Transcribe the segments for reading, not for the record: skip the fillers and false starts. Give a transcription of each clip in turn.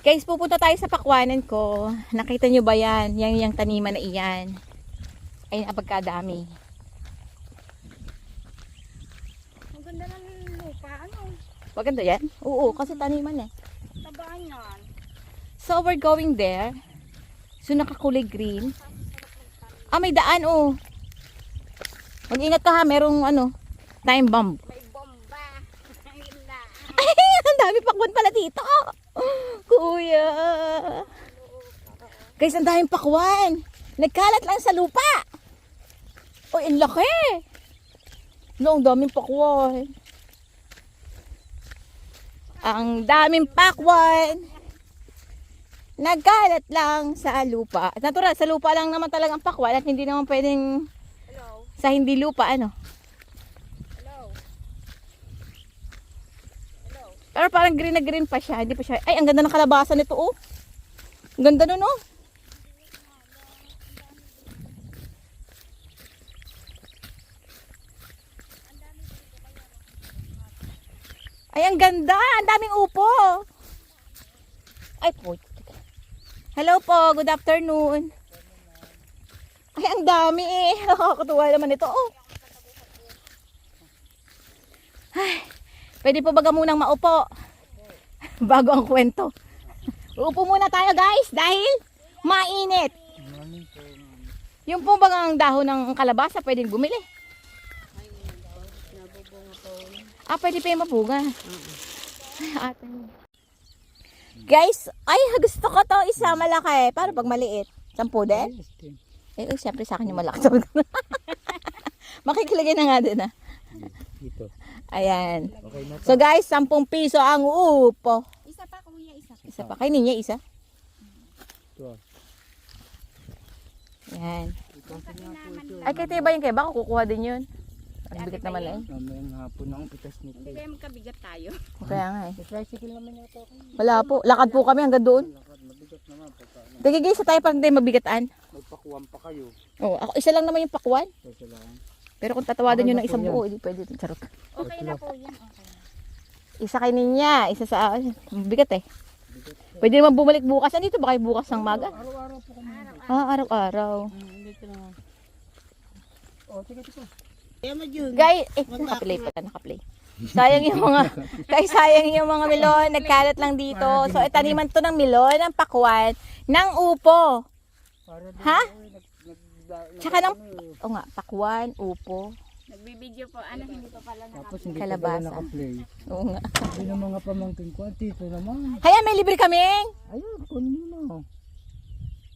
Guys, pupunta tayo sa pakwanan ko. Nakita nyo ba yan? Yung taniman na iyan. Ayun, apagkadami. Ang ganda ng lupa, ano? Maganda yan? Oo, kasi taniman eh. Tabaan yan. So, we're going there. So, nakakulay green. Ah, may daan oh. Mag-ingat ka ha, merong ano, time bomb. May bomba. Ayun na. Ay, ang dami pakwan pala dito. Kuya. Guys, ang daming pakwan. Nagkalat lang sa lupa. Uy, ang laki. No, ang daming pakwan. Ang daming pakwan. Nagkalat lang sa lupa. Natural, sa lupa lang naman talagang pakwan at hindi naman pwedeng Hello? sa hindi lupa, ano. Hello? Hello? Pero parang green na green pa siya. Hindi pa siya. Ay, ang ganda ng kalabasan nito, oh. Ang ganda nun, oh. Ay, ang ganda. Ang daming upo. Ay, po. Hello po. Good afternoon. Ay, ang dami eh. Nakakatuwa naman ito, oh. Ay, pwede po baga munang maupo bago ang kwento. Uupo muna tayo guys dahil mainit. Yung po bagang dahon ng kalabasa pwedeng bumili. Ah, pwede pa yung mabunga. Ay, ate. Guys, ay gusto ko to isa malaki. Para pag maliit? 10 din? Eh, siyempre sa akin yung malaki. Makikilagay na nga din ah. Dito. Ayan. Okay na. So guys, 10 piso ang upo. Isa pa, kuya, isa. Isa pa. Kainin niya isa. Ito. Ayan. Naman Ay, kaya ba yung kaya? Baka kukuha din yun. Ang bigat naman eh. Mamayang hapon ang pitas nito. Hindi kayo magkabigat tayo. Kaya nga eh. Sa tricycle naman yata ako. Wala po. Lakad po kami hanggang doon. Lakad, mabigat naman. Pagka Tigigay sa tayo pag hindi mabigataan. magpakuwan pa kayo. Oh, ako isa lang naman yung pakwan. Kasi lang. Pero kung tatawadan nyo ng Okay na isang po yan. buo, hindi pwede. Charot. Okay na po yan. Okay na. Isa kay niya, isa sa bigat eh. Pwede naman bumalik bukas. Andito ba kayo bukas ng maga? Araw-araw po kami. Ah, araw-araw. Dito na. Oh, sige. Guys, nakaplay pala, nakaplay. Sayang yung mga, guys, sayang yung mga melon, nagkalat lang dito. So, itaniman to ng melon, ng pakwan, ng upo. Para din Ha? Tsaka Tsaka ng, o nga, pakwan, upo. Nagbibideo po. Ano, hindi pa pala Tapos hindi Kalabasa. pa pala naka-play. Oo nga. Hindi na mga pamangkin ko. Dito naman. Kaya may libre kaming Ayun, kunin mo na.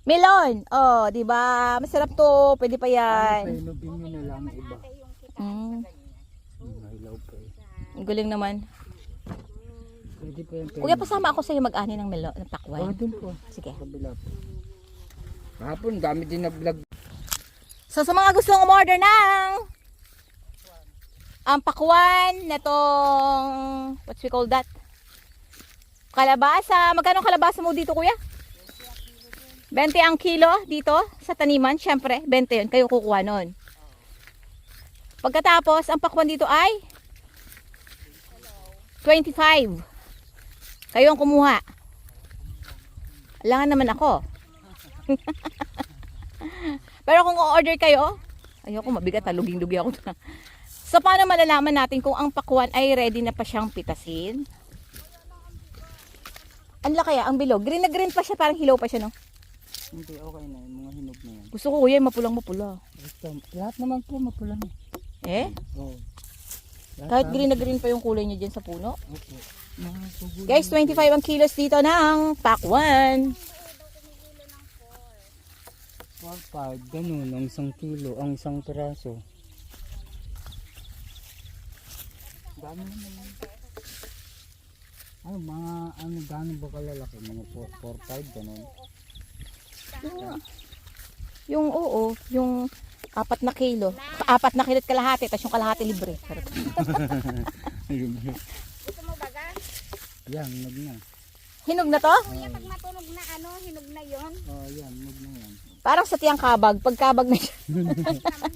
melon. Oh, di ba? Masarap to. Pwede pa yan. Painubin nyo na lang iba. Mm, Nahilaw pa eh. ang galing naman. Pwede pa yan. Kuya, pasama ako sa'yo mag-ani ng melon, ng Oh, pakwan. dun po. Sige. Kabila po. Kahapon, dami din na vlog. So, sa mga gustong umorder ng ang pakwan na tong, what's we call that? Kalabasa. Magkano ang kalabasa mo dito, kuya? 20 ang kilo dito sa taniman. Siyempre, 20 yun. Kayo kukuha nun. Pagkatapos, ang pakwan dito ay 25. Kayo ang kumuha. Alangan naman ako. Pero kung o-order kayo, ayoko mabigat, luging-lugi ako. So, paano malalaman natin kung ang pakwan ay ready na pa siyang pitasin? Ang laki ang bilog. Green na green pa siya, parang hilaw pa siya, no? Hindi, okay na. Yung mga hinog na yan. Gusto ko, kuya, mapulang-mapula. Basta, lahat naman po mapula na. Eh? Oo. Lahat Kahit sabi- green na green pa yung kulay niya dyan sa puno. Opo. Mga sugo- Guys, 25 ang kilos dito ng pakwan. 4-5, ganun, ang 1 kilo, ang 1 piraso. Dami naman. Ay, mga ano, gano'n ba kalalaki? Mga 4-5, ganun. Yung oo, yung 4 na kilo. 4 na kilo at kalahati, tapos yung kalahati libre. Charot. Gusto mo baga? Yan, mag na. Hinog na to? Kuya, pag matunog na ano, hinog na yon. Oh, yan, mag na yan. Parang sa tiyang kabag. Pag kabag na siya. Naman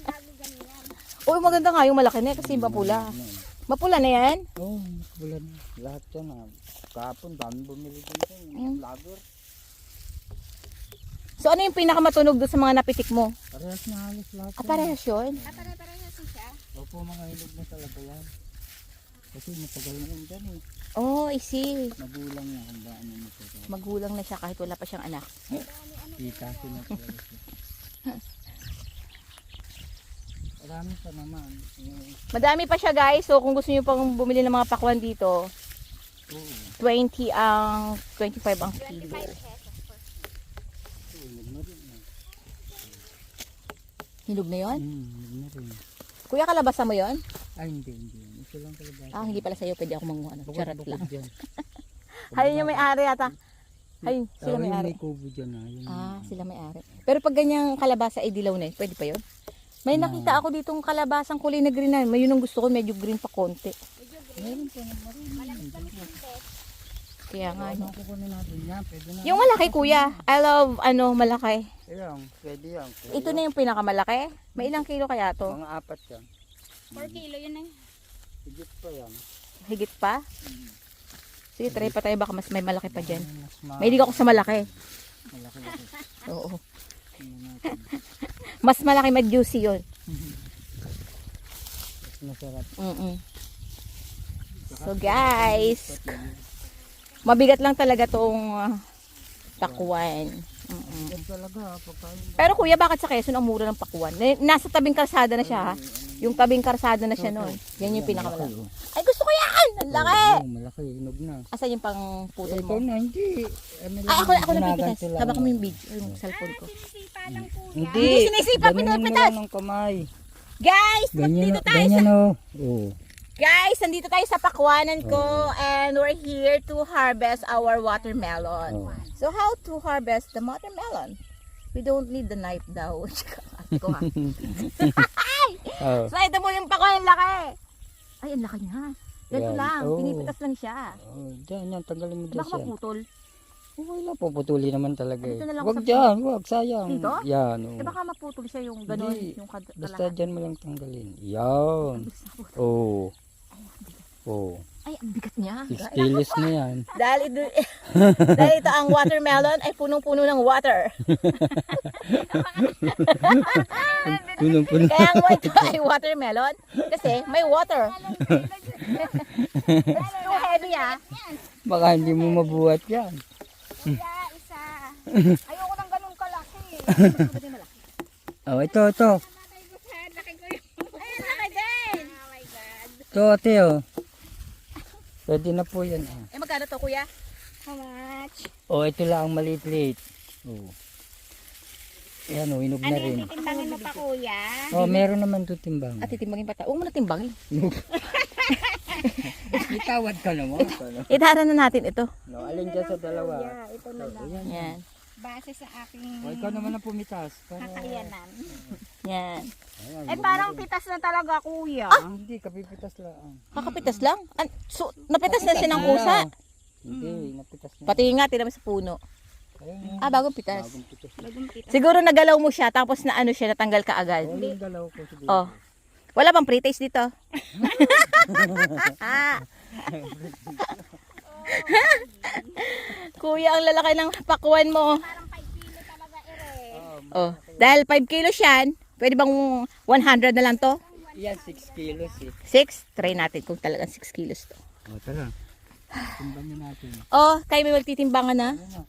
bago ganyan. Uy, maganda nga yung malaki na kasi mapula. Mapula na yan? Oo, oh, wala na. Lahat yan. Kapon, dami bumili dito. Yung vlogger. So ano yung pinakamatunog doon sa mga napitik mo? Parehas na halos lahat. Parehas yun. Pare-pareho siya. Opo, mga hinog na talaga yan. Kasi matagal na yun dyan eh. Oh, I see. Magulang niya kung ba ano matagal. Magulang na siya kahit wala pa siyang anak. Itasin na talaga siya. Marami pa naman. Madami pa siya guys. So kung gusto niyo pang bumili ng mga pakwan dito, Oo. 20 ang 25 ang kilo. Hinog na rin. Hinog na 'yon? Hinog na rin. Kuya, kalabasa mo 'yon? Ay, hindi. Ito lang talaga. Ah, hindi pala sa'yo. Pwede ako manguha. Charot lang. Dyan. Hayun yung may-ari ata. Hayun, sila Yung may-ari. may kubo dyan na. Yun. Sila may-ari. Pero pag ganyang kalabasa ay dilaw na eh. Pwede pa 'yon? May nakita ako ditong kalabasang kulay na green na. May yun ang gusto ko. Medyo green pa konti. Meron pa naman. Kaya nga. No. Kukunin natin yan. Pwede na. Yung malaki kuya. I love malaki. Ayan, pwede yan. Ito na yung pinakamalaki. May ilang kilo kaya to? Mga 4 yan. 4 kilo yun eh. Higit pa yan. Higit pa? Sige, try pa tayo. Baka mas may malaki pa dyan. Mas May hilig ako sa malaki. malaki. Oo. Tingnan natin. Mas malaki, mas juicy yun. Mas masarap. So guys, mabigat lang talaga tong pakwan. Yan talaga. Pagkain. Pero kuya, bakit sa Quezon ang mura ng pakwan? Nasa tabing karsada na siya ha. Yung tabing karsada na siya noon. Yan yung pinakamalaki. Ay, gusto ko yan! Ang laki! Malaki. Hinog na. Asan yung pang putol Ito mo? na, hindi. Ay, ako nagpipitas. Habang kami yung video, yung cellphone ko. Sinisipa lang po. Hindi. Hindi sinisipa, Ganun pinapitas. mo lang ng kamay. Guys, Ganyan, nandito tayo sa... ganyan o. Oo. Guys, nandito tayo sa pakwanan ko and we're here to harvest our watermelon. Oh. So how to harvest the watermelon? We don't need the knife daw. Ko ha. Oh. So ito mo yung pakwan, laki. Ay, ang laki niya. Ganito Yan. lang, Oh. pinipitas lang siya. Oh, dyan, yan. Tanggalin mo dyan Baka siya. maputol. Okay lang, puputuli naman talaga eh. Dito na lang Wag sa- dyan, wag, sayang. Dito? Yan, Eh baka maputol siya yung gano'n, Hindi. yung Basta kalahati. dyan mo lang tanggalin. Yan. Oo. Oo. Ay, ang bigat niya. 6 kilos na yan. Dahil dahil ito ang watermelon ay punong-puno ng water. Punong-puno. Kaya nga ito ay watermelon kasi may water. It's too heavy ah. Baka hindi mo mabuhat yan. Kuya, isa. Ayoko ng ganun kalaki. Oh, ito. Laki ko yun. Ay, laki din. Oh my God. Ito, ate, oh. Pwede na po yan. Oh. Eh magkano to kuya? How much? Oh, ito lang ang maliit-liit. Oh. Ayan, oh, hinog na Ano rin. yung titimbangin mo pa kuya? Oh, meron naman ito timbang. At titimbangin pa tayo. Huwag mo na timbangin. Itawad ka naman. Idara na natin ito. No, alin dyan sa dalawa. Kuya, ito na lang. Ayan. Yan. Base sa aking Oh, ikaw naman ang pumitas. Para... kakayanan. Yan. Ayan, Eh parang pitas na talaga kuya. hindi, kapipitas lang. Kakapitas lang. Napitas na siya ng kusa. Hindi, napitas na. Pati nga, tira mo sa puno. Ayun, Ah, bagong pitas. bagong pitas. Bagong pitas. Siguro nagalaw mo siya, tapos na ano siya, natanggal ka agad. Oh, yung dalaw ko siguro. Oh. Wala bang pre-taste dito? Kuya, ang lalaki ng pakwan mo. Parang 5 kilo talaga ere. Oh, dahil 5 kilos yan, pwede bang 100 na lang to? Yan, 6 kilos eh. 6? Try natin kung talagang 6 kilos to. O, tara. Timbangin natin. Oh, kayo may magtitimbangan na? Ano?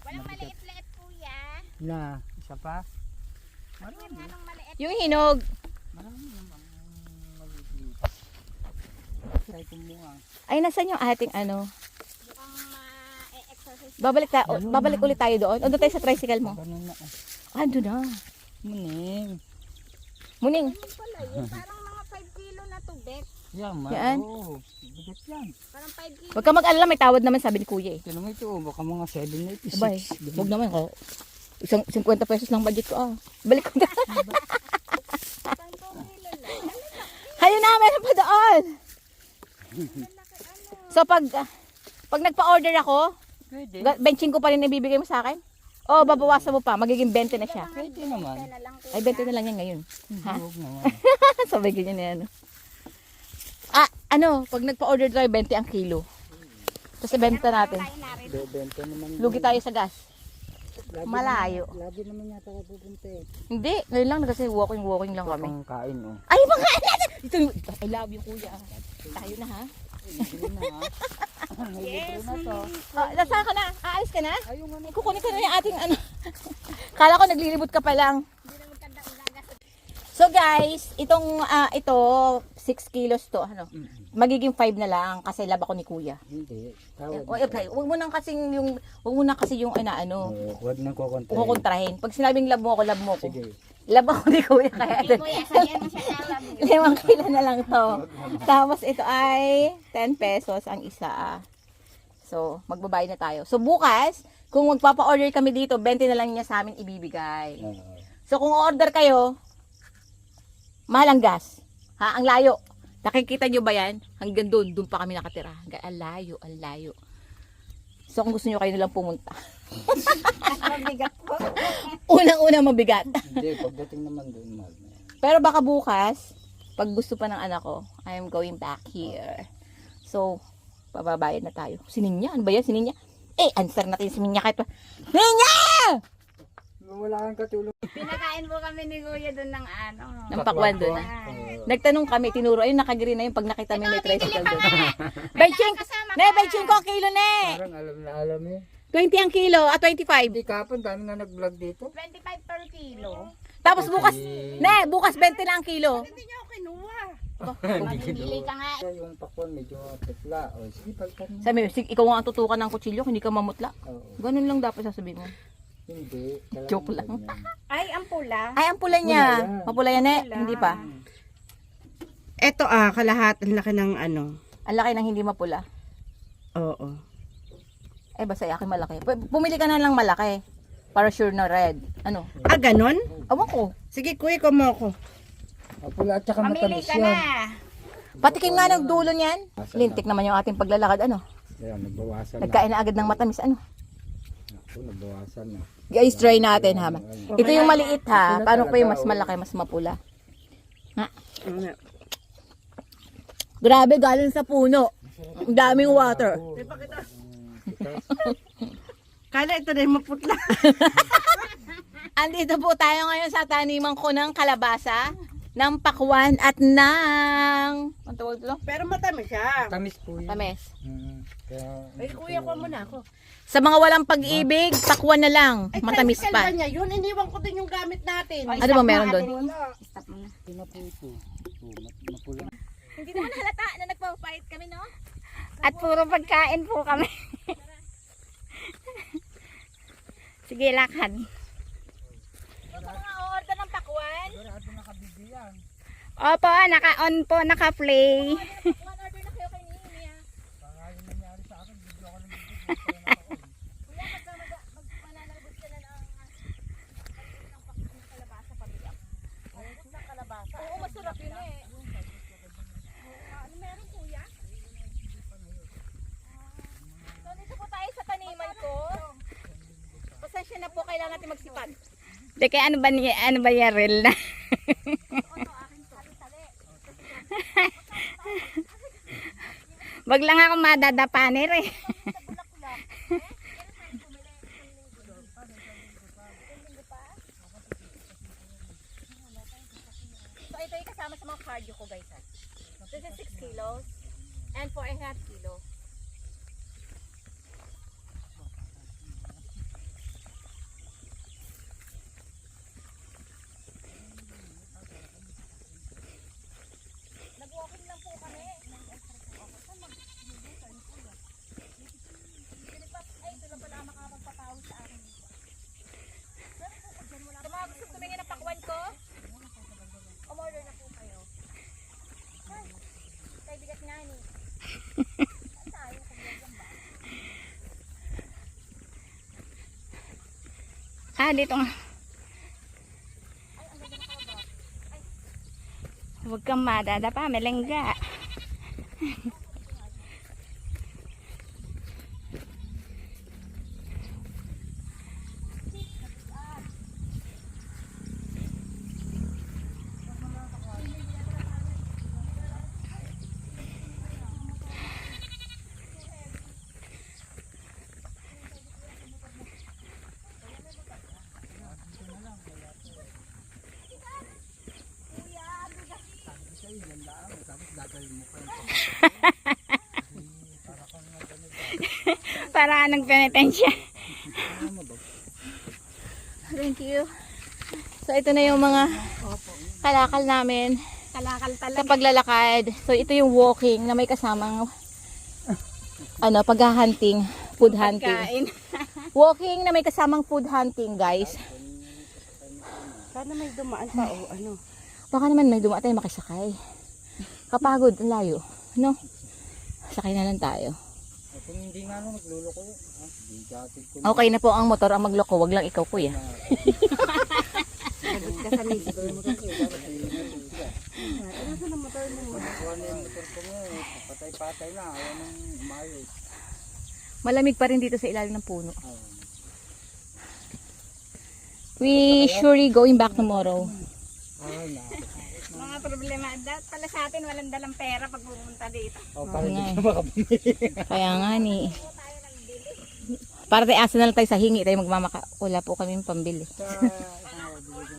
Walang maliit-liit kuya. Na, isa pa? Tingnan nga ng maliit. Yung hinog. Marami naman maliit. Try ko muna. Ay, nasan yung ating ano? Mukhang ma-exercise. Babalik ulit tayo doon. O doon tayo sa tricycle mo. Ganun na. Ah, doon na. Muning. Muning. Ayun pala yun. Parang mga 5 kilo na to, Bet. Yan, Yan. Oo. Bigat yan. Parang 5 kilo. Huwag ka mag-alala, may tawad naman sabi ni kuya eh. Ito naman ito, baka mga 786. Abay, huwag naman ko. Isang 50 pesos lang budget ko ah. Balik ko na. 5 kilo lang. Hayun na, meron pa doon. So pag nagpa-order ako, Pwede. benching ko pa rin ibibigay mo sa akin? O babawasan mo pa, magiging 20 na siya. Pwede naman. Na lang kuya. Ay, 20 na lang yan ngayon. Ha? Huwag naman. Sabay ganyan na yan. Ah, ano, pag nagpa-order tayo, 20 ang kilo. Tapos ibenta natin. Bebenta naman. Lugi tayo sa gas. Lagi Malayo. Lagi naman yata ka pupunta eh. Hindi, ngayon lang kasi walking lang kami. Pang kain oh. Ay, mga natin! Ito, I love you, kuya. Tayo na, ha? Libre na ha. Libre na to. Nasaan ka na? Aalis ka na? Ayun ano. Kukunin ko na yung ating ano. Kala ko naglilibot ka pa lang. So guys, itong ito 6 kilos to, ano. Magiging 5 na lang kasi laba ko ni kuya. Hindi. Tawad. Huwag mo nang kasi yung ano, Huwag nang kukontra. kukontrahin. Pag sinabing love mo ako. Sige. Love ako ni kuya kaya. Kuya, sabihan mo siya na alam. 5 kilo na lang to. Tapos ito ay 10 pesos ang isa. So, magbabayad na tayo. So, bukas, kung magpapa-order kami dito, 20 na lang niya sa amin ibibigay. So, kung order kayo, mahal ang gas. Ha? Ang layo. Nakikita nyo ba yan? Hanggang doon pa kami nakatira. Hanggang ang layo. So, kung gusto nyo kayo nalang pumunta. Mabigat po. Unang-una mabigat. Hindi, pagdating naman doon, mahal na yan. Pero baka bukas, pag gusto pa ng anak ko, I am going back here. So, pababayad na tayo. Si Ninya, ano ba yan? Si Ninya? Answer natin si Ninya kahit pa. Ninya! Wala kang katulong. Pinakain po kami ni Kuya doon ng ano. Ng pakwan doon. Nagtanong kami, tinuro, ayun, nakagreen na yun pag nakita mo may tricycle doon. Benching! Benching ko ang kilo, ne! Parang alam eh. 20 ang kilo, 25. Hindi kapon, dami nga nag-vlog dito. 25 per kilo. Tapos bukas, bukas 20 na ang kilo. Hindi niyo ako kinuha. Hindi Bili ka nga. Yung pakwan medyo pekla. O sige, pagkan. Sabi, ikaw nga ang tutukan ng kutsilyo, hindi ka mamutla. Oo. Ganun lang dapat sasabihin mo. Hindi. talagang Joke lang. ganyan. Ay, ang pula. Ay, ang pula niya. Pula yan. Mapula yan eh, hindi pa. Eto kalahat ang laki ng ano. Ang laki ng hindi mapula. Oo. Basta akin malaki. Pumili ka na lang malaki. Para sure na red. Ano? Ganon? Awan ko. Sige, kuya, kumo ko. Mapula at saka Mamili matamis ka yan. na. Patikim nga ng dulo niyan. Lintik naman yung ating paglalakad. Ano? Ayan, nagbawasan na. Nagkain na agad ng matamis. Ano? Ako, nagbawasan na. Guys, try natin ha. Ito yung maliit ha. Paano ko yung mas malaki, mas mapula? Grabe, galing sa puno. Ang daming water. Kala ito na yung maputla. Andito po tayo ngayon sa taniman ko ng kalabasa, ng pakwan at ng... Ang tawag dito? Pero matamis siya. Tamis po yun. Tamis. Kaya, Ay, kuya, kuha muna ako. Sa mga walang pag-ibig, pakwan na lang. Ay, Matamis tricycle ba pa. niya? Yun, iniwan ko din yung gamit natin. Ano ba meron doon? Stop mo na. pinapupo. Mapula. Hindi naman halata na nagpapait kami, no? At puro pagkain po kami. Sige, lakad. So, sa mga order ng pakwan, Opo, naka-on po, naka-play. one order na kayo kay Nini, ha? Kuya, magmananalabot ka na ng kalabasa pabigyan. Ng kalabasa? Oo, masarap yun eh. Ano meron, kuya? So, dito po tayo sa taniman ko. Pasensya na po, kailangan natin magsipag. Teka, ano ba yan, real na? Wag lang ako madadapanir eh. So, ito yung kasama sa mga cardio ko, guys. Ha? This is 6 kilos and 4.5 kilos. Nag-walking lang po kami. Ay, ito lang pala ang makapagpapawis sa akin. Sa mga gusto tumingin ng pakwan ko, umorder na po kayo. Ay, kay bigat nga ni. Dito nga. Huwag kang madadapa, melengga. para ng penitensya. Thank you. So ito na yung mga kalakal namin Kalakal sa talaga. paglalakad. So ito yung walking na may kasamang paghahunting, food hunting. Kain. Walking na may kasamang food hunting, guys. Sana may dumaan pa o ano. Baka naman may dumaan tayo makisakay. Kapagod, ang layo. No? Sakay na lang tayo. Kung hindi nga nung nagluloko yun. Bigatid ko. Okay na po ang motor ang magloko. Wag lang ikaw, kuya. Sagot ka sa misis mo. Kuha na yung motor ko mo. Patay-patay na. Ayaw nang umayos. Malamig pa rin dito sa ilalim ng puno. We surely going back tomorrow. Ay na. Mga problema. Dapat pala sa atin walang dalang pera pag pupunta dito. O, para nga hindi eh. ka makapamili. Kaya nga ni. Para tayo asa na lang tayo sa hingi tayo magmamaka. Wala po kaming pambili. Sa